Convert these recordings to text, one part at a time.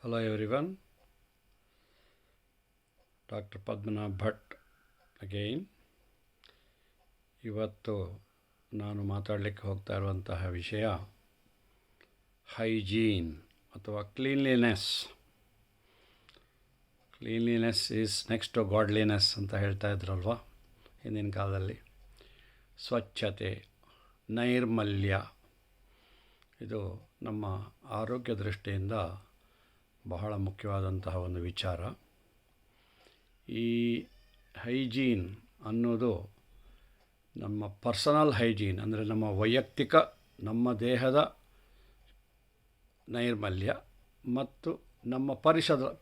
Hello everyone, Dr. Padmanabh Bhatt again. ಇವತ್ತು ನಾನು ಮಾತಾಡಲಿಕ್ಕೆ ಹೋಗ್ತಾ ಇರುವಂತಹ ವಿಷಯ ಹೈಜೀನ್ ಅಥವಾ cleanliness. Cleanliness is next to godliness ಅಂತ ಹೇಳ್ತಾ ಇದ್ರಲ್ವ ಹಿಂದಿನ ಕಾಲದಲ್ಲಿ. ಸ್ವಚ್ಛತೆ, ನೈರ್ಮಲ್ಯ, ಇದು ನಮ್ಮ ಆರೋಗ್ಯ ದೃಷ್ಟಿಯಿಂದ ಬಹಳ ಮುಖ್ಯವಾದಂತಹ ಒಂದು ವಿಚಾರ. ಈ ಹೈಜೀನ್ ಅನ್ನೋದು ನಮ್ಮ ಪರ್ಸನಲ್ ಹೈಜೀನ್, ಅಂದರೆ ನಮ್ಮ ವೈಯಕ್ತಿಕ, ನಮ್ಮ ದೇಹದ ನೈರ್ಮಲ್ಯ ಮತ್ತು ನಮ್ಮ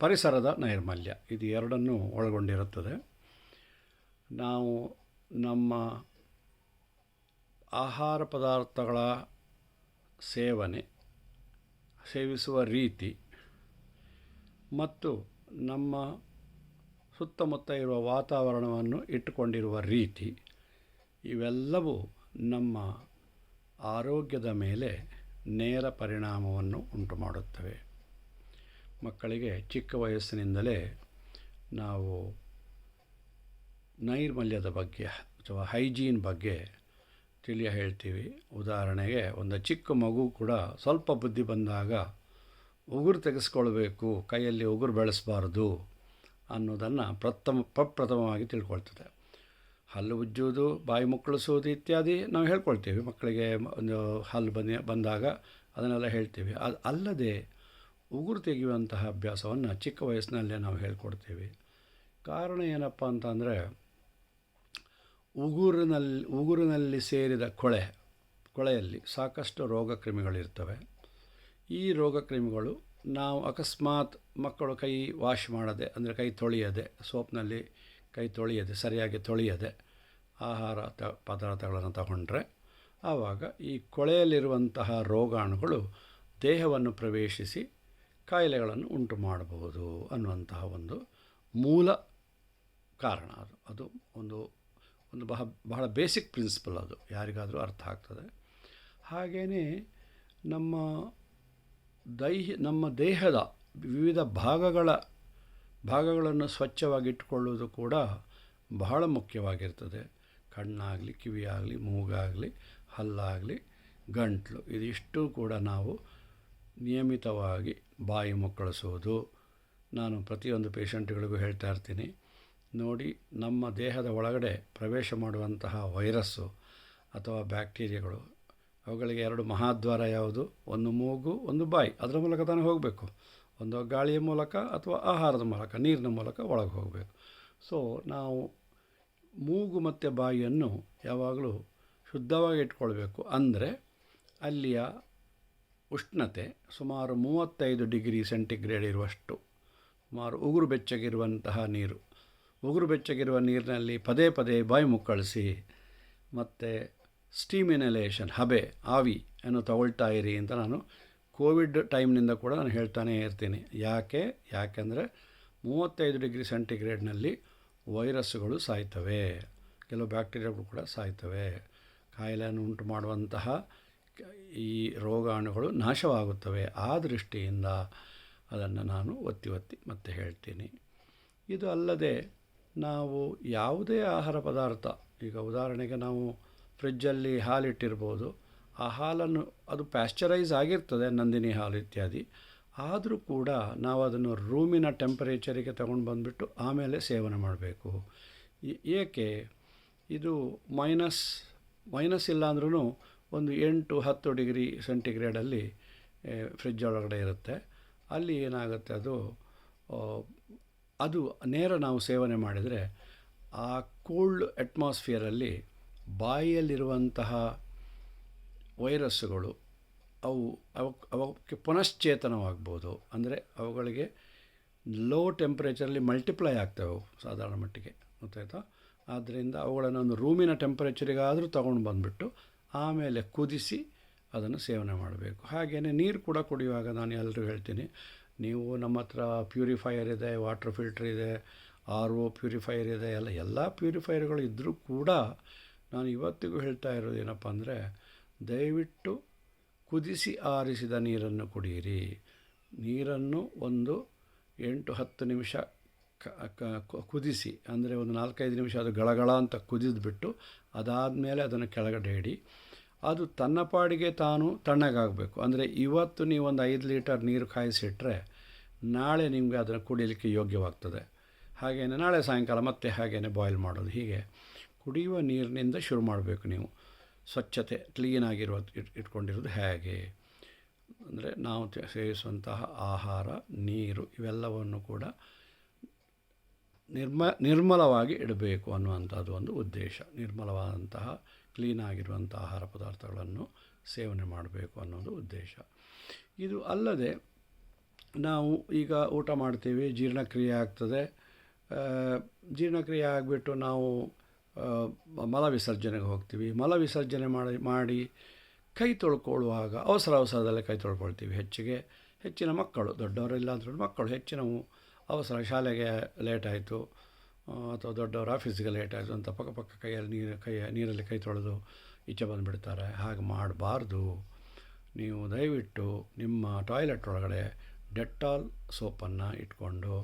ಪರಿಸರದ ನೈರ್ಮಲ್ಯ, ಇದು ಎರಡನ್ನೂ ಒಳಗೊಂಡಿರುತ್ತದೆ. ನಾವು ನಮ್ಮ ಆಹಾರ ಪದಾರ್ಥಗಳ ಸೇವಿಸುವ ರೀತಿ ಮತ್ತು ನಮ್ಮ ಸುತ್ತಮುತ್ತ ಇರುವ ವಾತಾವರಣವನ್ನು ಇಟ್ಟುಕೊಂಡಿರುವ ರೀತಿ, ಇವೆಲ್ಲವೂ ನಮ್ಮ ಆರೋಗ್ಯದ ಮೇಲೆ ನೇರ ಪರಿಣಾಮವನ್ನು ಉಂಟು ಮಾಡುತ್ತವೆ. ಮಕ್ಕಳಿಗೆ ಚಿಕ್ಕ ವಯಸ್ಸಿನಿಂದಲೇ ನಾವು ನೈರ್ಮಲ್ಯದ ಬಗ್ಗೆ ಅಥವಾ ಹೈಜೀನ್ ಬಗ್ಗೆ ಹೇಳ್ತೀವಿ. ಉದಾಹರಣೆಗೆ ಒಂದು ಚಿಕ್ಕ ಮಗು ಕೂಡ ಸ್ವಲ್ಪ ಬುದ್ಧಿ ಬಂದಾಗ ಉಗುರು ತೆಗೆಸ್ಕೊಳ್ಬೇಕು, ಕೈಯಲ್ಲಿ ಉಗುರು ಬೆಳೆಸಬಾರ್ದು ಅನ್ನೋದನ್ನು ಪ್ರಪ್ರಥಮವಾಗಿ ತಿಳ್ಕೊಳ್ತದೆ. ಹಲ್ಲು ಉಜ್ಜುವುದು, ಬಾಯಿ ಮುಕ್ಕಳಿಸೋದು ಇತ್ಯಾದಿ ನಾವು ಹೇಳ್ಕೊಳ್ತೀವಿ ಮಕ್ಕಳಿಗೆ. ಒಂದು ಹಲ್ಲು ಬಂದಾಗ ಅದನ್ನೆಲ್ಲ ಹೇಳ್ತೀವಿ. ಅದು ಅಲ್ಲದೆ ಉಗುರು ತೆಗೆಯುವಂತಹ ಅಭ್ಯಾಸವನ್ನು ಚಿಕ್ಕ ವಯಸ್ಸಿನಲ್ಲೇ ನಾವು ಹೇಳ್ಕೊಡ್ತೀವಿ. ಕಾರಣ ಏನಪ್ಪ ಅಂತಂದರೆ, ಉಗುರಿನಲ್ಲಿ ಸೇರಿದ ಕೊಳೆಯಲ್ಲಿ ಸಾಕಷ್ಟು ರೋಗಕ್ರಿಮಿಗಳಿರ್ತವೆ. ಈ ರೋಗಕ್ರಿಮಿಗಳು ನಾವು ಅಕಸ್ಮಾತ್ ಮಕ್ಕಳು ಕೈ ವಾಶ್ ಮಾಡದೆ, ಅಂದರೆ ಕೈ ತೊಳೆಯದೆ, ಸೋಪ್ನಲ್ಲಿ ಕೈ ತೊಳೆಯದೆ, ಸರಿಯಾಗಿ ತೊಳೆಯದೆ ಆಹಾರ ಪದಾರ್ಥಗಳನ್ನು ತಗೊಂಡ್ರೆ ಆವಾಗ ಈ ಕೊಳೆಯಲ್ಲಿರುವಂತಹ ರೋಗಾಣುಗಳು ದೇಹವನ್ನು ಪ್ರವೇಶಿಸಿ ಕಾಯಿಲೆಗಳನ್ನು ಉಂಟು ಮಾಡಬಹುದು ಅನ್ನುವಂತಹ ಒಂದು ಮೂಲ ಕಾರಣ. ಅದು ಒಂದು ಬಹಳ ಬೇಸಿಕ್ ಪ್ರಿನ್ಸಿಪಲ್. ಅದು ಯಾರಿಗಾದರೂ ಅರ್ಥ ಆಗ್ತದೆ. ಹಾಗೆಯೇ ನಮ್ಮ ದೇಹದ ವಿವಿಧ ಭಾಗಗಳನ್ನು ಸ್ವಚ್ಛವಾಗಿಟ್ಟುಕೊಳ್ಳುವುದು ಕೂಡ ಬಹಳ ಮುಖ್ಯವಾಗಿರ್ತದೆ. ಕಣ್ಣಾಗಲಿ, ಕಿವಿಯಾಗಲಿ, ಮೂಗಾಗಲಿ, ಹಲ್ಲಾಗಲಿ, ಗಂಟಲು, ಇದಿಷ್ಟು ಕೂಡ ನಾವು ನಿಯಮಿತವಾಗಿ ಬಾಯಿ ಮುಕ್ಕಳಿಸೋದು. ನಾನು ಪ್ರತಿಯೊಂದು ಪೇಷಂಟ್ಗಳಿಗೂ ಹೇಳ್ತಾ ಇರ್ತೀನಿ, ನೋಡಿ, ನಮ್ಮ ದೇಹದ ಒಳಗಡೆ ಪ್ರವೇಶ ಮಾಡುವಂತಹ ವೈರಸ್ಸು ಅಥವಾ ಬ್ಯಾಕ್ಟೀರಿಯಾಗಳು, ಅವುಗಳಿಗೆ ಎರಡು ಮಹಾದ್ವಾರ ಯಾವುದು? ಒಂದು ಮೂಗು, ಒಂದು ಬಾಯಿ. ಅದರ ಮೂಲಕ ತಾನೇ ಹೋಗಬೇಕು. ಒಂದು ಗಾಳಿಯ ಮೂಲಕ ಅಥವಾ ಆಹಾರದ ಮೂಲಕ, ನೀರಿನ ಮೂಲಕ ಒಳಗೆ ಹೋಗಬೇಕು. ಸೊ ನಾವು ಮೂಗು ಮತ್ತು ಬಾಯಿಯನ್ನು ಯಾವಾಗಲೂ ಶುದ್ಧವಾಗಿ ಇಟ್ಕೊಳ್ಬೇಕು. ಅಂದರೆ ಅಲ್ಲಿಯ ಉಷ್ಣತೆ ಸುಮಾರು 35 ಡಿಗ್ರಿ ಸೆಂಟಿಗ್ರೇಡ್ ಇರುವಷ್ಟು, ಸುಮಾರು ಉಗುರು ಬೆಚ್ಚಗಿರುವಂತಹ ನೀರು. ಉಗುರು ಬೆಚ್ಚಗಿರುವ ನೀರಿನಲ್ಲಿ ಪದೇ ಪದೇ ಬಾಯಿ ಮುಕ್ಕಳಿಸಿ ಮತ್ತು ಸ್ಟೀಮ್ ಇನಲೇಷನ್, ಹಬೆ, ಆವಿ ಅನ್ನು ತಗೊಳ್ತಾ ಇರಿ ಅಂತ ನಾನು ಕೋವಿಡ್ ಟೈಮ್ನಿಂದ ಕೂಡ ನಾನು ಹೇಳ್ತಾನೇ ಇರ್ತೀನಿ. ಯಾಕೆಂದರೆ 35 ಡಿಗ್ರಿ ಸೆಂಟಿಗ್ರೇಡ್ನಲ್ಲಿ ವೈರಸ್ಸುಗಳು ಸಾಯ್ತವೆ, ಕೆಲವು ಬ್ಯಾಕ್ಟೀರಿಯಾಗಳು ಕೂಡ ಸಾಯ್ತವೆ. ಕಾಯಿಲೆಯನ್ನು ಉಂಟು ಮಾಡುವಂತಹ ಈ ರೋಗಾಣುಗಳು ನಾಶವಾಗುತ್ತವೆ. ಆ ದೃಷ್ಟಿಯಿಂದ ಅದನ್ನು ನಾನು ಒತ್ತಿ ಮತ್ತೆ ಹೇಳ್ತೀನಿ. ಇದು ಅಲ್ಲದೆ ನಾವು ಯಾವುದೇ ಆಹಾರ ಪದಾರ್ಥ, ಈಗ ಉದಾಹರಣೆಗೆ ನಾವು ಫ್ರಿಜ್ಜಲ್ಲಿ ಹಾಲಿಟ್ಟಿರ್ಬೋದು. ಆ ಹಾಲನ್ನು, ಅದು ಪ್ಯಾಶ್ಚರೈಸ್ ಆಗಿರ್ತದೆ, ನಂದಿನಿ ಹಾಲು ಇತ್ಯಾದಿ. ಆದರೂ ಕೂಡ ನಾವು ಅದನ್ನು ರೂಮಿನ ಟೆಂಪರೇಚರಿಗೆ ತಗೊಂಡು ಬಂದುಬಿಟ್ಟು ಆಮೇಲೆ ಸೇವನೆ ಮಾಡಬೇಕು. ಏಕೆ? ಇದು ಮೈನಸ್ ಇಲ್ಲ ಅಂದ್ರೂ ಒಂದು 8-10 ಡಿಗ್ರಿ ಸೆಂಟಿಗ್ರೇಡಲ್ಲಿ ಫ್ರಿಜ್ ಒಳಗಡೆ ಇರುತ್ತೆ. ಅಲ್ಲಿ ಏನಾಗುತ್ತೆ, ಅದು ನೇರ ನಾವು ಸೇವನೆ ಮಾಡಿದರೆ ಆ ಕೋಲ್ಡ್ ಅಟ್ಮಾಸ್ಫಿಯರಲ್ಲಿ ಬಾಯಿಯಲ್ಲಿರುವಂತಹ ವೈರಸ್ಸುಗಳು ಅವಕ್ಕೆ ಪುನಶ್ಚೇತನವಾಗ್ಬೋದು. ಅಂದರೆ ಅವುಗಳಿಗೆ ಲೋ ಟೆಂಪ್ರೇಚರಲ್ಲಿ ಮಲ್ಟಿಪ್ಲೈ ಆಗ್ತವೆ ಸಾಧಾರಣ ಮಟ್ಟಿಗೆ, ಗೊತ್ತಾಯ್ತಾ? ಆದ್ದರಿಂದ ಅವುಗಳನ್ನು ಒಂದು ರೂಮಿನ ಟೆಂಪರೇಚರಿಗಾದರೂ ತೊಗೊಂಡು ಬಂದುಬಿಟ್ಟು ಆಮೇಲೆ ಕುದಿಸಿ ಅದನ್ನು ಸೇವನೆ ಮಾಡಬೇಕು. ಹಾಗೆಯೇ ನೀರು ಕೂಡ ಕುಡಿಯುವಾಗ ನಾನು ಎಲ್ಲರಿಗೂ ಹೇಳ್ತೀನಿ, ನೀವು ನಮ್ಮ ಹತ್ರ ಪ್ಯೂರಿಫೈಯರ್ ಇದೆ, ವಾಟರ್ ಫಿಲ್ಟರ್ ಇದೆ, RO ಪ್ಯೂರಿಫೈಯರ್ ಇದೆ, ಎಲ್ಲ ಪ್ಯೂರಿಫೈಯರ್ಗಳು ಇದ್ದರೂ ಕೂಡ ನಾನು ಇವತ್ತಿಗೂ ಹೇಳ್ತಾ ಇರೋದು ಏನಪ್ಪ ಅಂದರೆ, ದಯವಿಟ್ಟು ಕುದಿಸಿ ಆರಿಸಿದ ನೀರನ್ನು ಕುಡಿಯಿರಿ. ನೀರನ್ನು ಒಂದು 8-10 ನಿಮಿಷ ಕುದಿಸಿ, ಅಂದರೆ ಒಂದು 4-5 ನಿಮಿಷ ಅದು ಗಳಗಳ ಅಂತ ಕುದಿದ್ಬಿಟ್ಟು ಅದಾದಮೇಲೆ ಅದನ್ನು ಕೆಳಗಡೆ ಇಡಿ. ಅದು ತನ್ನ ಪಾಡಿಗೆ ತಾನು ತಣ್ಣಗಾಗಬೇಕು. ಅಂದರೆ ಇವತ್ತು ನೀವು ಒಂದು 5 ಲೀಟರ್ ನೀರು ಕಾಯಿಸಿಟ್ರೆ ನಾಳೆ ನಿಮಗೆ ಅದನ್ನು ಕುಡಿಯಲಿಕ್ಕೆ ಯೋಗ್ಯವಾಗ್ತದೆ. ಹಾಗೆಯೇ ನಾಳೆ ಸಾಯಂಕಾಲ ಮತ್ತೆ ಹಾಗೆಯೇ ಬಾಯ್ಲ್ ಮಾಡೋದು. ಹೀಗೆ ಕುಡಿಯುವ ನೀರಿನಿಂದ ಶುರು ಮಾಡಬೇಕು. ನೀವು ಸ್ವಚ್ಛತೆ ಕ್ಲೀನಾಗಿರುವ ಇಟ್ಕೊಂಡಿರೋದು ಹೇಗೆ ಅಂದರೆ ನಾವು ಸೇವಿಸುವಂತಹ ಆಹಾರ, ನೀರು ಇವೆಲ್ಲವನ್ನು ಕೂಡ ನಿರ್ಮಲವಾಗಿ ಇಡಬೇಕು ಅನ್ನುವಂಥದ್ದು ಒಂದು ಉದ್ದೇಶ. ನಿರ್ಮಲವಾದಂತಹ ಕ್ಲೀನಾಗಿರುವಂಥ ಆಹಾರ ಪದಾರ್ಥಗಳನ್ನು ಸೇವನೆ ಮಾಡಬೇಕು ಅನ್ನೋದು ಉದ್ದೇಶ. ಇದು ಅಲ್ಲದೆ ನಾವು ಈಗ ಊಟ ಮಾಡ್ತೀವಿ, ಜೀರ್ಣಕ್ರಿಯೆ ಆಗ್ತದೆ. ಜೀರ್ಣಕ್ರಿಯೆ ಆಗಿಬಿಟ್ಟು ನಾವು ಮಲ ವಿಸರ್ಜನೆಗೆ ಹೋಗ್ತೀವಿ. ಮಲ ವಿಸರ್ಜನೆ ಮಾಡಿ ಕೈ ತೊಳ್ಕೊಳ್ಳುವಾಗ ಅವಸರದಲ್ಲಿ ಕೈ ತೊಳ್ಕೊಳ್ತೀವಿ. ಹೆಚ್ಚಿನ ಮಕ್ಕಳು, ದೊಡ್ಡವರಿಲ್ಲ ಅಂದ್ರೂ ಮಕ್ಕಳು ಹೆಚ್ಚಿನವು ಅವಸರ, ಶಾಲೆಗೆ ಲೇಟ್ ಆಯಿತು ಅಥವಾ ದೊಡ್ಡವರ ಆಫೀಸಿಗೆ ಲೇಟ್ ಆಯಿತು ಅಂತ ಪಕ್ಕ ನೀರಲ್ಲಿ ಕೈ ತೊಳೆದು ಈಚೆ ಬಂದುಬಿಡ್ತಾರೆ. ಹಾಗೆ ಮಾಡಬಾರ್ದು. ನೀವು ದಯವಿಟ್ಟು ನಿಮ್ಮ ಟಾಯ್ಲೆಟ್ ಒಳಗಡೆ ಡೆಟಾಲ್ ಸೋಪನ್ನು ಇಟ್ಕೊಂಡು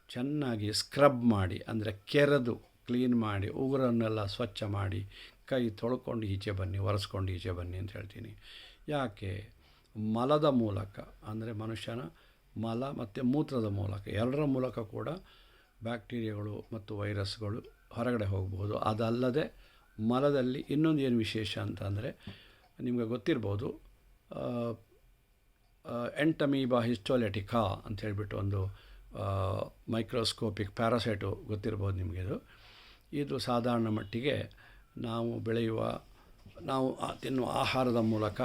ಚೆನ್ನಾಗಿ ಸ್ಕ್ರಬ್ ಮಾಡಿ, ಅಂದರೆ ಕೆರೆದು ಕ್ಲೀನ್ ಮಾಡಿ, ಉಗುರನ್ನೆಲ್ಲ ಸ್ವಚ್ಛ ಮಾಡಿ ಕೈ ತೊಳ್ಕೊಂಡು ಈಚೆ ಬನ್ನಿ, ಒರೆಸ್ಕೊಂಡು ಈಚೆ ಬನ್ನಿ ಅಂತ ಹೇಳ್ತೀನಿ. ಯಾಕೆ? ಮಲದ ಮೂಲಕ, ಅಂದರೆ ಮನುಷ್ಯನ ಮಲ ಮತ್ತು ಮೂತ್ರದ ಮೂಲಕ, ಎರಡರ ಮೂಲಕ ಕೂಡ ಬ್ಯಾಕ್ಟೀರಿಯಾಗಳು ಮತ್ತು ವೈರಸ್ಗಳು ಹೊರಗಡೆ ಹೋಗ್ಬೋದು. ಅದಲ್ಲದೆ ಮಲದಲ್ಲಿ ಇನ್ನೊಂದು ಏನು ವಿಶೇಷ ಅಂತಂದರೆ, ನಿಮಗೆ ಗೊತ್ತಿರ್ಬೋದು, ಎಂಟಮೀಬಾ ಹಿಸ್ಟೋಲೆಟಿಕಾ ಅಂತ ಹೇಳ್ಬಿಟ್ಟು ಒಂದು ಮೈಕ್ರೋಸ್ಕೋಪಿಕ್ ಪ್ಯಾರಾಸೈಟು ಗೊತ್ತಿರ್ಬೋದು ನಿಮಗೆ. ಇದು ಸಾಧಾರಣ ಮಟ್ಟಿಗೆ ನಾವು ತಿನ್ನುವ ಆಹಾರದ ಮೂಲಕ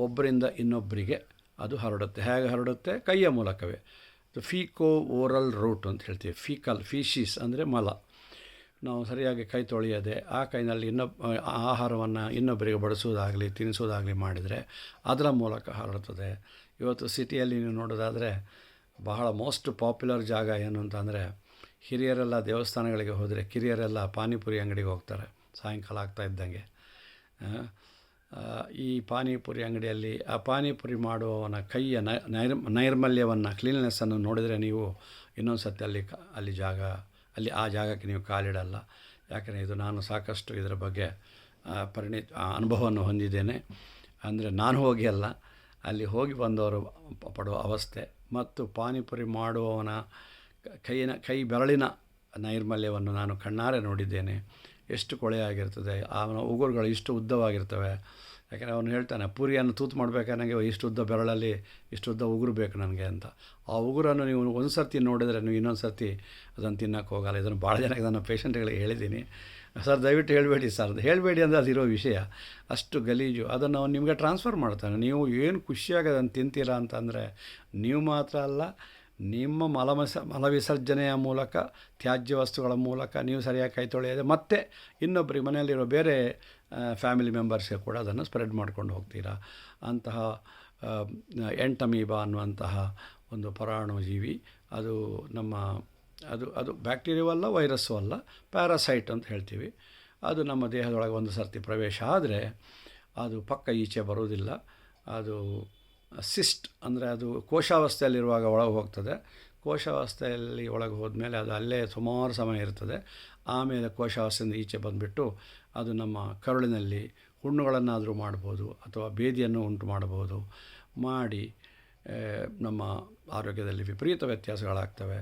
ಒಬ್ಬರಿಂದ ಇನ್ನೊಬ್ಬರಿಗೆ ಅದು ಹರಡುತ್ತೆ. ಹೇಗೆ ಹರಡುತ್ತೆ? ಕೈಯ ಮೂಲಕವೇ. ಫೀಕೋ ಓರಲ್ ರೂಟ್ ಅಂತ ಹೇಳ್ತೀವಿ. ಫೀಶೀಸ್ ಅಂದರೆ ಮಲ. ನಾವು ಸರಿಯಾಗಿ ಕೈ ತೊಳೆಯದೆ ಆ ಕೈನಲ್ಲಿ ಆಹಾರವನ್ನು ಇನ್ನೊಬ್ಬರಿಗೆ ಬಡಿಸೋದಾಗಲಿ ತಿನ್ನಿಸೋದಾಗಲಿ ಮಾಡಿದರೆ ಅದರ ಮೂಲಕ ಹರಡುತ್ತದೆ. ಇವತ್ತು ಸಿಟಿಯಲ್ಲಿ ನೀವು ನೋಡೋದಾದರೆ ಬಹಳ ಮೋಸ್ಟ್ ಪಾಪ್ಯುಲರ್ ಜಾಗ ಏನು ಅಂತಂದರೆ, ಹಿರಿಯರೆಲ್ಲ ದೇವಸ್ಥಾನಗಳಿಗೆ ಹೋದರೆ ಕಿರಿಯರೆಲ್ಲ ಪಾನಿಪುರಿ ಅಂಗಡಿಗೆ ಹೋಗ್ತಾರೆ ಸಾಯಂಕಾಲ ಆಗ್ತಾ ಇದ್ದಂಗೆ. ಈ ಪಾನಿಪುರಿ ಅಂಗಡಿಯಲ್ಲಿ ಆ ಪಾನಿಪುರಿ ಮಾಡುವವನ ಕೈಯ ನೈರ್ಮಲ್ಯವನ್ನು, ಕ್ಲೀನ್ನೆಸ್ಸನ್ನು ನೋಡಿದರೆ ನೀವು ಇನ್ನೊಂದು ಸತಿ ಅಲ್ಲಿ ಆ ಜಾಗಕ್ಕೆ ನೀವು ಕಾಲಿಡಲ್ಲ. ಯಾಕಂದರೆ ಇದು ನಾನು ಸಾಕಷ್ಟು ಇದರ ಬಗ್ಗೆ ಅನುಭವವನ್ನು ಹೊಂದಿದ್ದೇನೆ. ಅಂದರೆ ನಾನು ಹೋಗಿ ಅಲ್ಲ, ಅಲ್ಲಿ ಹೋಗಿ ಬಂದವರು ಪಡುವ ಅವಸ್ಥೆ ಮತ್ತು ಪಾನಿಪುರಿ ಮಾಡುವವನ ಕೈ ಬೆರಳಿನ ನೈರ್ಮಲ್ಯವನ್ನು ನಾನು ಕಣ್ಣಾರೆ ನೋಡಿದ್ದೇನೆ. ಎಷ್ಟು ಕೊಳೆಯಾಗಿರ್ತದೆ, ಅವನ ಉಗುರುಗಳು ಇಷ್ಟು ಉದ್ದವಾಗಿರ್ತವೆ. ಯಾಕೆಂದರೆ ಅವನು ಹೇಳ್ತಾನೆ, ಪೂರಿಯನ್ನು ತೂತು ಮಾಡಬೇಕಾದ್ರೆ ನನಗೆ ಇಷ್ಟು ಉದ್ದ ಬೆರಳಲ್ಲಿ ಇಷ್ಟು ಉದ್ದ ಉಗುರು ಬೇಕು ನನಗೆ ಅಂತ. ಆ ಉಗುರನ್ನು ನೀವು ಒಂದು ಸರ್ತಿ ನೋಡಿದರೆ ನೀವು ಇನ್ನೊಂದು ಸರ್ತಿ ಅದನ್ನು ತಿನ್ನೋಕ್ಕೆ ಹೋಗಲ್ಲ. ಇದನ್ನು ಭಾಳ ಜನಕ್ಕೆ ನನ್ನ ಪೇಷಂಟ್ಗಳಿಗೆ ಹೇಳಿದ್ದೀನಿ. ಸರ್ ದಯವಿಟ್ಟು ಹೇಳಬೇಡಿ ಸರ್, ಹೇಳಬೇಡಿ ಅಂದರೆ ಅದಿರೋ ವಿಷಯ ಅಷ್ಟು ಗಲೀಜು. ಅದನ್ನು ಅವನು ನಿಮಗೆ ಟ್ರಾನ್ಸ್ಫರ್ ಮಾಡ್ತಾನೆ. ನೀವು ಏನು ಖುಷಿಯಾಗಿ ಅದನ್ನು ತಿಂತೀರಾ ಅಂತಂದರೆ ನೀವು ಮಾತ್ರ ಅಲ್ಲ, ನಿಮ್ಮ ಮಲ ವಿಸರ್ಜನೆಯ ಮೂಲಕ, ತ್ಯಾಜ್ಯ ವಸ್ತುಗಳ ಮೂಲಕ ನೀವು ಸರಿಯಾಗಿ ಕೈ ತೊಳೆಯದೆ ಮತ್ತೆ ಇನ್ನೊಬ್ಬರಿಗೆ, ಮನೆಯಲ್ಲಿರೋ ಬೇರೆ ಫ್ಯಾಮಿಲಿ ಮೆಂಬರ್ಸ್ಗೆ ಕೂಡ ಅದನ್ನು ಸ್ಪ್ರೆಡ್ ಮಾಡ್ಕೊಂಡು ಹೋಗ್ತೀರಾ. ಅಂತಹ ಎಂಟಮೀಬಾ ಅನ್ನುವಂತಹ ಒಂದು ಪರಾಣುಜೀವಿ, ಅದು ಬ್ಯಾಕ್ಟೀರಿಯಾವೂ ಅಲ್ಲ, ವೈರಸ್ಸು ಅಲ್ಲ, ಪ್ಯಾರಾಸೈಟ್ ಅಂತ ಹೇಳ್ತೀವಿ. ಅದು ನಮ್ಮ ದೇಹದೊಳಗೆ ಒಂದು ಸರ್ತಿ ಪ್ರವೇಶ ಆದರೆ ಅದು ಪಕ್ಕ ಈಚೆ ಬರುವುದಿಲ್ಲ. ಅದು ಸಿಸ್ಟ್ ಅಂದರೆ ಅದು ಕೋಶಾವಸ್ಥೆಯಲ್ಲಿರುವಾಗ ಒಳಗೆ ಹೋಗ್ತದೆ. ಕೋಶಾವಸ್ಥೆಯಲ್ಲಿ ಒಳಗೆ ಹೋದ್ಮೇಲೆ ಅದು ಅಲ್ಲೇ ಸುಮಾರು ಸಮಯ ಇರ್ತದೆ. ಆಮೇಲೆ ಕೋಶಾವಸ್ಥೆಯಿಂದ ಈಚೆ ಬಂದುಬಿಟ್ಟು ಅದು ನಮ್ಮ ಕರುಳಿನಲ್ಲಿ ಹುಣ್ಣುಗಳನ್ನಾದರೂ ಮಾಡ್ಬೋದು ಅಥವಾ ಬೇದಿಯನ್ನು ಉಂಟು ಮಾಡ್ಬೋದು. ಮಾಡಿ ನಮ್ಮ ಆರೋಗ್ಯದಲ್ಲಿ ವಿಪರೀತ ವ್ಯತ್ಯಾಸಗಳಾಗ್ತವೆ.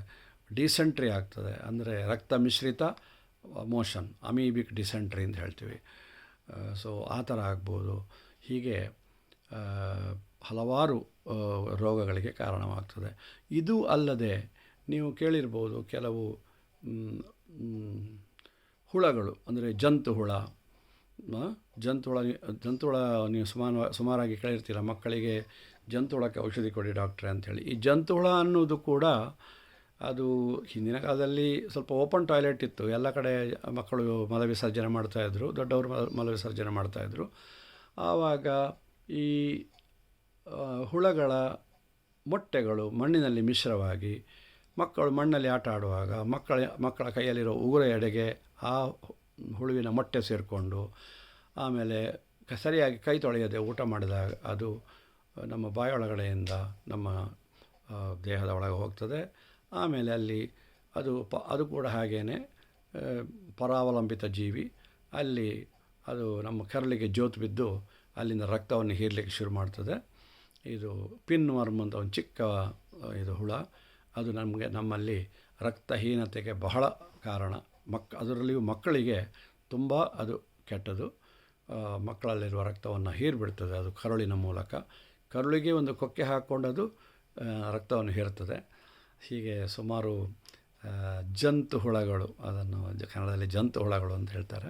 ಡಿಸೆಂಟ್ರಿ ಆಗ್ತದೆ, ಅಂದರೆ ರಕ್ತ ಮಿಶ್ರಿತ ಮೋಷನ್, ಅಮೀಬಿಕ್ ಡಿಸೆಂಟ್ರಿ ಅಂತ ಹೇಳ್ತೀವಿ. ಸೊ ಆ ಥರ ಆಗ್ಬೋದು. ಹೀಗೆ ಹಲವಾರು ರೋಗಗಳಿಗೆ ಕಾರಣವಾಗ್ತದೆ. ಇದು ಅಲ್ಲದೆ ನೀವು ಕೇಳಿರ್ಬೋದು, ಕೆಲವು ಹುಳಗಳು, ಅಂದರೆ ಜಂತುಹುಳ ನೀವು ಸುಮಾರಾಗಿ ಕೇಳಿರ್ತೀರ. ಮಕ್ಕಳಿಗೆ ಜಂತುಹುಳಕ್ಕೆ ಔಷಧಿ ಕೊಡಿ ಡಾಕ್ಟ್ರೆ ಅಂಥೇಳಿ. ಈ ಜಂತುಹುಳ ಅನ್ನೋದು ಕೂಡ ಅದು ಹಿಂದಿನ ಕಾಲದಲ್ಲಿ ಸ್ವಲ್ಪ ಓಪನ್ ಟಾಯ್ಲೆಟ್ ಇತ್ತು. ಎಲ್ಲ ಕಡೆ ಮಕ್ಕಳು ಮಲ ವಿಸರ್ಜನೆ ಮಾಡ್ತಾಯಿದ್ರು, ದೊಡ್ಡವರು ಮಲ ವಿಸರ್ಜನೆ ಮಾಡ್ತಾಯಿದ್ರು. ಆವಾಗ ಈ ಹುಳಗಳ ಮೊಟ್ಟೆಗಳು ಮಣ್ಣಿನಲ್ಲಿ ಮಿಶ್ರವಾಗಿ ಮಕ್ಕಳು ಮಣ್ಣಲ್ಲಿ ಆಟ ಆಡುವಾಗ ಮಕ್ಕಳ ಕೈಯಲ್ಲಿರೋ ಉಗುರ ಎಡೆಗೆ ಆ ಹುಳುವಿನ ಮೊಟ್ಟೆ ಸೇರಿಕೊಂಡು ಆಮೇಲೆ ಸರಿಯಾಗಿ ಕೈ ತೊಳೆಯದೆ ಊಟ ಮಾಡಿದಾಗ ಅದು ನಮ್ಮ ಬಾಯೊಳಗಡೆಯಿಂದ ನಮ್ಮ ದೇಹದ ಒಳಗೆ ಹೋಗ್ತದೆ. ಆಮೇಲೆ ಅಲ್ಲಿ ಅದು ಕೂಡ ಹಾಗೇ ಪರಾವಲಂಬಿತ ಜೀವಿ. ಅಲ್ಲಿ ಅದು ನಮ್ಮ ಕರಳಿಗೆ ಜೋತು ಬಿದ್ದು ಅಲ್ಲಿಂದ ರಕ್ತವನ್ನು ಹೀರಲಿಕ್ಕೆ ಶುರು ಮಾಡ್ತದೆ. ಇದು ಪಿನ್ ವರ್ಮ್ ಅಂತ ಒಂದು ಚಿಕ್ಕ ಇದು ಹುಳ. ಅದು ನಮ್ಮಲ್ಲಿ ರಕ್ತಹೀನತೆಗೆ ಬಹಳ ಕಾರಣ. ಅದರಲ್ಲಿಯೂ ಮಕ್ಕಳಿಗೆ ತುಂಬ ಅದು ಕೆಟ್ಟದು. ಮಕ್ಕಳಲ್ಲಿರುವ ರಕ್ತವನ್ನು ಹೀರಿಬಿಡ್ತದೆ ಅದು ಕರುಳಿನ ಮೂಲಕ. ಕರುಳಿಗೆ ಒಂದು ಕೊಕ್ಕೆ ಹಾಕ್ಕೊಂಡು ಅದು ರಕ್ತವನ್ನು ಹೀರ್ತದೆ. ಹೀಗೆ ಸುಮಾರು ಜಂತು ಹುಳಗಳು, ಅದನ್ನು ಕನ್ನಡದಲ್ಲಿ ಜಂತು ಹುಳಗಳು ಅಂತ ಹೇಳ್ತಾರೆ.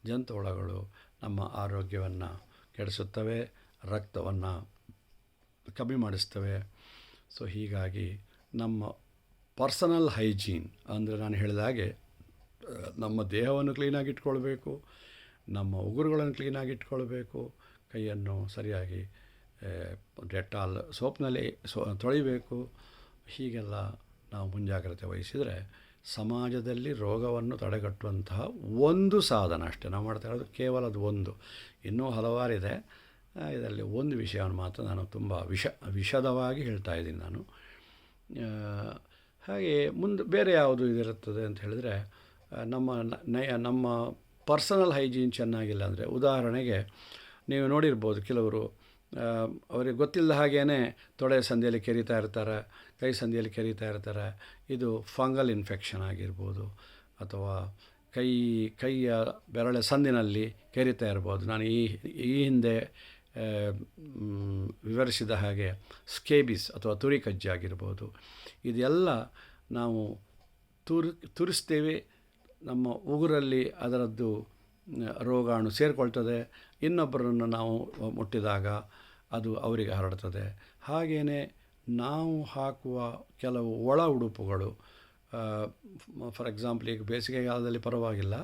ಜಂತು ಹುಳಗಳು ನಮ್ಮ ಆರೋಗ್ಯವನ್ನು ಕೆಡಿಸುತ್ತವೆ, ರಕ್ತವನ್ನು ಕಮ್ಮಿ ಮಾಡಿಸ್ತವೆ. ಸೊ ಹೀಗಾಗಿ ನಮ್ಮ ಪರ್ಸನಲ್ ಹೈಜೀನ್ ಅಂದರೆ ನಾನು ಹೇಳಿದ ಹಾಗೆ ನಮ್ಮ ದೇಹವನ್ನು ಕ್ಲೀನಾಗಿ ಇಟ್ಕೊಳ್ಬೇಕು, ನಮ್ಮ ಉಗುರುಗಳನ್ನು ಕ್ಲೀನಾಗಿ ಇಟ್ಕೊಳ್ಬೇಕು, ಕೈಯನ್ನು ಸರಿಯಾಗಿ ಡೆಟಾಲ್ ಸೋಪ್ನಲ್ಲಿ ತೊಳಿಬೇಕು. ಹೀಗೆಲ್ಲ ನಾವು ಮುಂಜಾಗ್ರತೆ ವಹಿಸಿದರೆ ಸಮಾಜದಲ್ಲಿ ರೋಗವನ್ನು ತಡೆಗಟ್ಟುವಂತಹ ಒಂದು ಸಾಧನ ಅಷ್ಟೇ ನಾವು ಮಾಡ್ತಾ ಇರೋದು. ಕೇವಲ ಅದು ಒಂದು, ಇನ್ನೂ ಹಲವಾರಿದೆ. ಇದರಲ್ಲಿ ಒಂದು ವಿಷಯವನ್ನು ಮಾತ್ರ ನಾನು ತುಂಬ ವಿಶದವಾಗಿ ಹೇಳ್ತಾ ಇದ್ದೀನಿ ನಾನು. ಹಾಗೆ ಮುಂದೆ ಬೇರೆ ಯಾವುದು ಇದಿರುತ್ತದೆ ಅಂತ ಹೇಳಿದರೆ, ನಮ್ಮ ಪರ್ಸನಲ್ ಹೈಜೀನ್ ಚೆನ್ನಾಗಿಲ್ಲ ಅಂದರೆ, ಉದಾಹರಣೆಗೆ ನೀವು ನೋಡಿರ್ಬೋದು ಕೆಲವರು ಅವರಿಗೆ ಗೊತ್ತಿಲ್ಲದ ಹಾಗೇ ತೊಡೆ ಸಂದಿಯಲ್ಲಿ ಕೆರೀತಾ ಇರ್ತಾರೆ, ಕೈ ಸಂದಿಯಲ್ಲಿ ಕೆರೀತಾ ಇರ್ತಾರೆ. ಇದು ಫಂಗಲ್ ಇನ್ಫೆಕ್ಷನ್ ಆಗಿರ್ಬೋದು, ಅಥವಾ ಕೈಯ ಬೆರಳೆ ಸಂದಿನಲ್ಲಿ ಕೆರೀತಾ ಇರ್ಬೋದು. ನಾನು ಈ ಹಿಂದೆ ವಿವರಿಸಿದ ಹಾಗೆ ಸ್ಕೇಬಿಸ್ ಅಥವಾ ತುರಿಕಜ್ಜಿ ಆಗಿರ್ಬೋದು. ಇದೆಲ್ಲ ನಾವು ತುರಿಸ್ತೇವೆ, ನಮ್ಮ ಉಗುರಲ್ಲಿ ಅದರದ್ದು ರೋಗಾಣು ಸೇರಿಕೊಳ್ತದೆ. ಇನ್ನೊಬ್ಬರನ್ನು ನಾವು ಮುಟ್ಟಿದಾಗ ಅದು ಅವರಿಗೆ ಹರಡ್ತದೆ. ಹಾಗೆಯೇ ನಾವು ಹಾಕುವ ಕೆಲವು ಒಳ ಉಡುಪುಗಳು, ಫಾರ್ ಎಕ್ಸಾಂಪಲ್ ಈಗ ಬೇಸಿಗೆಗಾಲದಲ್ಲಿ ಪರವಾಗಿಲ್ಲ,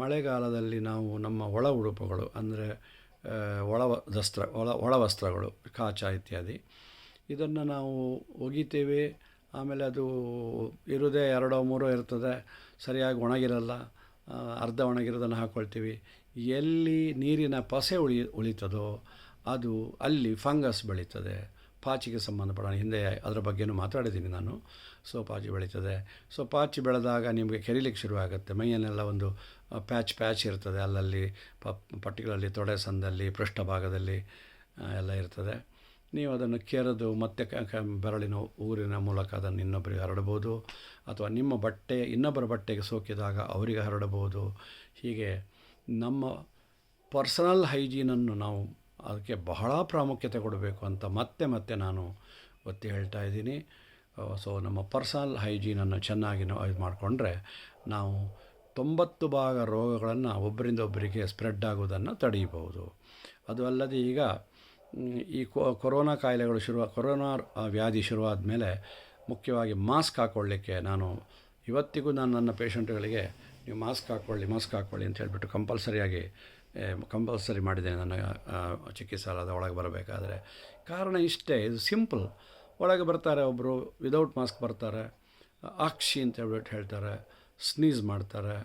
ಮಳೆಗಾಲದಲ್ಲಿ ನಾವು ನಮ್ಮ ಒಳ ಉಡುಪುಗಳು ಅಂದರೆ ಒಳ ವಸ್ತ್ರಗಳು, ಕಾಚ ಇತ್ಯಾದಿ, ಇದನ್ನು ನಾವು ಒಗಿತೇವೆ. ಆಮೇಲೆ ಅದು ಇರೋದೇ 2-3 ಇರ್ತದೆ, ಸರಿಯಾಗಿ ಒಣಗಿರಲ್ಲ. ಅರ್ಧ ಒಣಗಿರೋದನ್ನು ಹಾಕ್ಕೊಳ್ತೀವಿ. ಎಲ್ಲಿ ನೀರಿನ ಪಸೆ ಉಳಿತದೋ ಅದು ಅಲ್ಲಿ ಫಂಗಸ್ ಬೆಳೀತದೆ. ಪಾಚಿಗೆ ಸಂಬಂಧಪಟ್ಟ ಹಿಂದೆ ಅದರ ಬಗ್ಗೆಯೂ ಮಾತಾಡಿದ್ದೀನಿ ನಾನು. ಸೊ ಪಾಚಿ ಬೆಳೀತದೆ. ಸೊ ಪಾಚಿ ಬೆಳೆದಾಗ ನಿಮಗೆ ಕೆರಿಲಿಕ್ಕೆ ಶುರುವಾಗುತ್ತೆ. ಮೈಯನ್ನೆಲ್ಲ ಒಂದು ಪ್ಯಾಚ್ ಇರ್ತದೆ. ಅಲ್ಲಲ್ಲಿ ಪರ್ಟಿಕ್ಯುಲರ್ಲಿ ತೊಡೆ ಸಂದಲ್ಲಿ, ಪೃಷ್ಠಭಾಗದಲ್ಲಿ ಎಲ್ಲ ಇರ್ತದೆ. ನೀವು ಅದನ್ನು ಕೆರೆದು ಮತ್ತೆ ಬೆರಳಿನ ಊರಿನ ಮೂಲಕ ಅದನ್ನು ಇನ್ನೊಬ್ಬರಿಗೆ ಹರಡ್ಬೋದು, ಅಥವಾ ನಿಮ್ಮ ಇನ್ನೊಬ್ಬರ ಬಟ್ಟೆಗೆ ಸೋಕಿದಾಗ ಅವರಿಗೆ ಹರಡಬಹುದು. ಹೀಗೆ ನಮ್ಮ ಪರ್ಸನಲ್ ಹೈಜೀನನ್ನು ನಾವು ಅದಕ್ಕೆ ಬಹಳ ಪ್ರಾಮುಖ್ಯತೆ ಕೊಡಬೇಕು ಅಂತ ಮತ್ತೆ ನಾನು ಒತ್ತಿ ಹೇಳ್ತಾ ಇದ್ದೀನಿ. ಸೊ ನಮ್ಮ ಪರ್ಸನಲ್ ಹೈಜೀನನ್ನು ಚೆನ್ನಾಗಿ ನಾವು ಇದು ಮಾಡಿಕೊಂಡ್ರೆ ನಾವು 90% ರೋಗಗಳನ್ನು ಒಬ್ಬರಿಂದ ಒಬ್ಬರಿಗೆ ಸ್ಪ್ರೆಡ್ ಆಗೋದನ್ನು ತಡೆಯಬಹುದು. ಅದು ಅಲ್ಲದೆ ಈಗ ಈ ಕೊರೋನಾ ಕಾಯಿಲೆಗಳು ಕೊರೋನಾ ವ್ಯಾಧಿ ಶುರುವಾದ ಮೇಲೆ ಮುಖ್ಯವಾಗಿ ಮಾಸ್ಕ್ ಹಾಕ್ಕೊಳ್ಳಿಕ್ಕೆ ನಾನು ಇವತ್ತಿಗೂ ನನ್ನ ಪೇಷಂಟ್ಗಳಿಗೆ ನೀವು ಮಾಸ್ಕ್ ಹಾಕ್ಕೊಳ್ಳಿ ಅಂತ ಹೇಳಿಬಿಟ್ಟು ಕಂಪಲ್ಸರಿ ಮಾಡಿದ್ದೇನೆ ನನ್ನ ಚಿಕಿತ್ಸಾಲಯದ ಒಳಗೆ ಬರಬೇಕಾದ್ರೆ. ಕಾರಣ ಇಷ್ಟೇ, ಇದು ಸಿಂಪಲ್. ಒಳಗೆ ಬರ್ತಾರೆ ಒಬ್ಬರು ವಿದೌಟ್ ಮಾಸ್ಕ್ ಬರ್ತಾರೆ, ಆಕ್ಷಿ ಅಂತ ಹೇಳ್ತಾರೆ, ಸ್ನೀಸ್ ಮಾಡ್ತಾರೆ,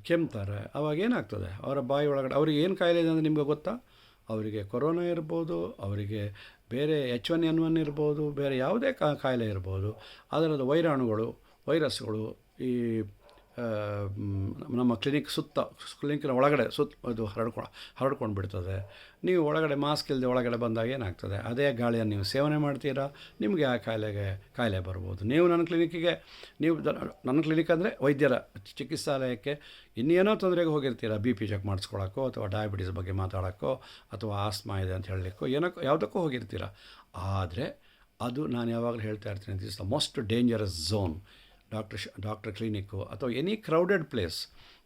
ಕೆಮ್ತಾರೆ. ಅವಾಗ ಏನಾಗ್ತದೆ, ಅವರ ಬಾಯಿ ಒಳಗಡೆ ಅವ್ರಿಗೆ ಏನು ಕಾಯಿಲೆ ಇದೆ ಅಂದರೆ ನಿಮಗೆ ಗೊತ್ತಾ? ಅವರಿಗೆ ಕೊರೋನಾ ಇರ್ಬೋದು, ಅವರಿಗೆ ಬೇರೆ H1N1 ಇರ್ಬೋದು, ಬೇರೆ ಯಾವುದೇ ಕಾಯಿಲೆ ಇರ್ಬೋದು. ಅದರದ್ದು ವೈರಸ್ಗಳು ಈ ನಮ್ಮ ಕ್ಲಿನಿಕ್ಕಿನ ಒಳಗಡೆ ಅದು ಹರಡ್ಕೊಂಡು ಬಿಡ್ತದೆ. ನೀವು ಒಳಗಡೆ ಮಾಸ್ಕ್ ಇಲ್ಲದೆ ಒಳಗಡೆ ಬಂದಾಗ ಏನಾಗ್ತದೆ, ಅದೇ ಗಾಳಿಯನ್ನು ನೀವು ಸೇವನೆ ಮಾಡ್ತೀರಾ, ನಿಮಗೆ ಆ ಕಾಯಿಲೆ ಬರ್ಬೋದು. ನನ್ನ ಕ್ಲಿನಿಕ್ ಅಂದರೆ ವೈದ್ಯರ ಚಿಕಿತ್ಸಾಲಯಕ್ಕೆ ಇನ್ನೇನೋ ತೊಂದರೆಗೆ ಹೋಗಿರ್ತೀರ, BP ಚೆಕ್ ಮಾಡಿಸ್ಕೊಳ್ಳೋಕ್ಕೋ, ಅಥವಾ ಡಯಾಬಿಟೀಸ್ ಬಗ್ಗೆ ಮಾತಾಡೋಕ್ಕೋ, ಅಥವಾ ಆಸ್ಮಾ ಇದೆ ಅಂತ ಹೇಳಲಿಕ್ಕೋ, ಯಾವುದಕ್ಕೋ ಹೋಗಿರ್ತೀರ. ಆದರೆ ಅದು ನಾನು ಯಾವಾಗಲೂ ಹೇಳ್ತಾ ಇರ್ತೀನಿ, this is the most dangerous zone. Doctor clinic ಅಥವಾ ಎನಿ ಕ್ರೌಡೆಡ್ ಪ್ಲೇಸ್.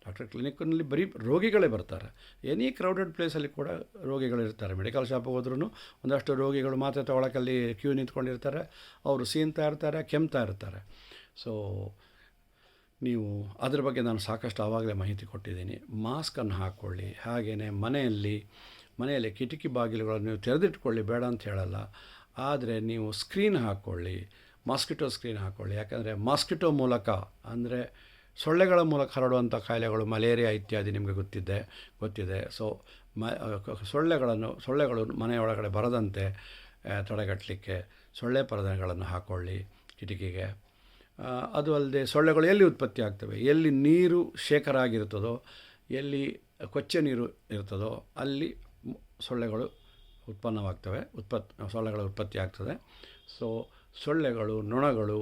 ಡಾಕ್ಟರ್ ಕ್ಲಿನಿಕ್ನಲ್ಲಿ ಬರೀ ರೋಗಿಗಳೇ ಬರ್ತಾರೆ. ಎನಿ ಕ್ರೌಡೆಡ್ ಪ್ಲೇಸಲ್ಲಿ ಕೂಡ ರೋಗಿಗಳಿರ್ತಾರೆ. ಮೆಡಿಕಲ್ ಶಾಪಿಗೆ ಹೋದ್ರೂ ಒಂದಷ್ಟು ರೋಗಿಗಳು ಮಾತ್ರೆ ತೊಗೊಳಕ್ಕಲ್ಲಿ ಕ್ಯೂ ನಿಂತ್ಕೊಂಡಿರ್ತಾರೆ. ಅವರು ಸೀನ್ತಾ ಇರ್ತಾರೆ, ಕೆಮ್ತಾ ಇರ್ತಾರೆ. ಸೊ ನೀವು ಅದ್ರ ಬಗ್ಗೆ ನಾನು ಸಾಕಷ್ಟು ಆವಾಗಲೇ ಮಾಹಿತಿ ಕೊಟ್ಟಿದ್ದೀನಿ. ಮಾಸ್ಕನ್ನು ಹಾಕ್ಕೊಳ್ಳಿ. ಹಾಗೆಯೇ ಮನೆಯಲ್ಲಿ ಕಿಟಕಿ ಬಾಗಿಲುಗಳನ್ನು ನೀವು ತೆರೆದಿಟ್ಕೊಳ್ಳಿ, ಬೇಡ ಅಂತ ಹೇಳಲ್ಲ. ಆದರೆ ನೀವು ಸ್ಕ್ರೀನ್ ಹಾಕ್ಕೊಳ್ಳಿ, ಮಾಸ್ಕಿಟೋ ಸ್ಕ್ರೀನ್ ಹಾಕ್ಕೊಳ್ಳಿ. ಯಾಕಂದರೆ ಮಾಸ್ಕಿಟೋ ಮೂಲಕ ಅಂದರೆ ಸೊಳ್ಳೆಗಳ ಮೂಲಕ ಹರಡುವಂಥ ಕಾಯಿಲೆಗಳು, ಮಲೇರಿಯಾ ಇತ್ಯಾದಿ ನಿಮಗೆ ಗೊತ್ತಿದೆ. ಸೊ ಸೊಳ್ಳೆಗಳು ಮನೆಯೊಳಗಡೆ ಬರದಂತೆ ತಡೆಗಟ್ಟಲಿಕ್ಕೆ ಸೊಳ್ಳೆ ಪರದೆಗಳನ್ನು ಹಾಕ್ಕೊಳ್ಳಿ ಕಿಟಕಿಗೆ. ಅದು ಅಲ್ಲದೆ ಸೊಳ್ಳೆಗಳು ಎಲ್ಲಿ ಉತ್ಪತ್ತಿ ಆಗ್ತವೆ, ಎಲ್ಲಿ ನೀರು ಶೇಖರ ಆಗಿರ್ತದೋ, ಎಲ್ಲಿ ಕೊಚ್ಚೆ ನೀರು ಇರ್ತದೋ ಅಲ್ಲಿ ಸೊಳ್ಳೆಗಳು ಉತ್ಪನ್ನವಾಗ್ತವೆ, ಸೊಳ್ಳೆಗಳ ಉತ್ಪತ್ತಿ ಆಗ್ತದೆ. ಸೊ ಸೊಳ್ಳೆಗಳು, ನೊಣಗಳು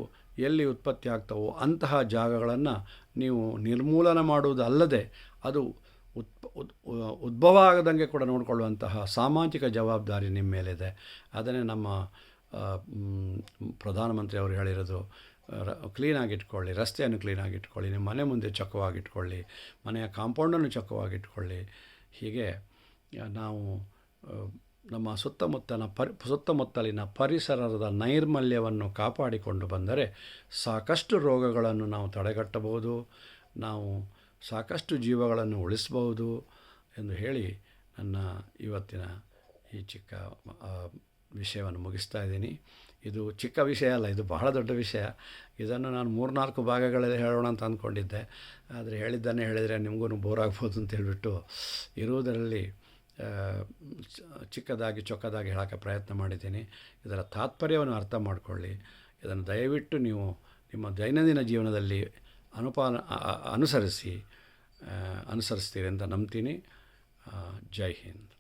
ಎಲ್ಲಿ ಉತ್ಪತ್ತಿ ಆಗ್ತವೋ ಅಂತಹ ಜಾಗಗಳನ್ನು ನೀವು ನಿರ್ಮೂಲನ ಮಾಡುವುದಲ್ಲದೆ ಅದು ಉದ್ಭವ ಆಗದಂಗೆ ಕೂಡ ನೋಡಿಕೊಳ್ಳುವಂತಹ ಸಾಮಾಜಿಕ ಜವಾಬ್ದಾರಿ ನಿಮ್ಮ ಮೇಲಿದೆ. ಅದನ್ನೇ ನಮ್ಮ ಪ್ರಧಾನಮಂತ್ರಿ ಅವರು ಹೇಳಿರೋದು, ಕ್ಲೀನಾಗಿಟ್ಕೊಳ್ಳಿ, ರಸ್ತೆಯನ್ನು ಕ್ಲೀನಾಗಿಟ್ಕೊಳ್ಳಿ, ನಿಮ್ಮ ಮನೆ ಮುಂದೆ ಚೊಕ್ಕವಾಗಿಟ್ಕೊಳ್ಳಿ, ಮನೆಯ ಕಾಂಪೌಂಡನ್ನು ಚೊಕ್ಕವಾಗಿಟ್ಕೊಳ್ಳಿ. ಹೀಗೆ ನಾವು ನಮ್ಮ ಸುತ್ತಮುತ್ತಲಿನ ಪರಿಸರದ ನೈರ್ಮಲ್ಯವನ್ನು ಕಾಪಾಡಿಕೊಂಡು ಬಂದರೆ ಸಾಕಷ್ಟು ರೋಗಗಳನ್ನು ನಾವು ತಡೆಗಟ್ಟಬಹುದು, ನಾವು ಸಾಕಷ್ಟು ಜೀವಗಳನ್ನು ಉಳಿಸಬಹುದು ಎಂದು ಹೇಳಿ ನನ್ನ ಇವತ್ತಿನ ಈ ಚಿಕ್ಕ ವಿಷಯವನ್ನು ಮುಗಿಸ್ತಾ ಇದ್ದೀನಿ. ಇದು ಚಿಕ್ಕ ವಿಷಯ ಅಲ್ಲ, ಇದು ಬಹಳ ದೊಡ್ಡ ವಿಷಯ. ಇದನ್ನು ನಾನು 3-4 ಭಾಗಗಳಲ್ಲಿ ಹೇಳೋಣ ಅಂತ ಅಂದ್ಕೊಂಡಿದ್ದೆ. ಆದರೆ ಹೇಳಿದ್ದನ್ನೇ ಹೇಳಿದರೆ ನಿಮಗೂ ಬೋರ್ ಆಗ್ಬೋದು ಅಂತ ಹೇಳಿಬಿಟ್ಟು ಇರುವುದರಲ್ಲಿ ಚಿಕ್ಕದಾಗಿ ಚೊಕ್ಕದಾಗಿ ಹೇಳೋಕ್ಕೆ ಪ್ರಯತ್ನ ಮಾಡಿದ್ದೀನಿ. ಇದರ ತಾತ್ಪರ್ಯವನ್ನು ಅರ್ಥ ಮಾಡಿಕೊಳ್ಳಿ. ಇದನ್ನು ದಯವಿಟ್ಟು ನೀವು ನಿಮ್ಮ ದೈನಂದಿನ ಜೀವನದಲ್ಲಿ ಅನುಸರಿಸ್ತೀರಿ ಅಂತ ನಂಬ್ತೀನಿ. ಜೈ ಹಿಂದ್.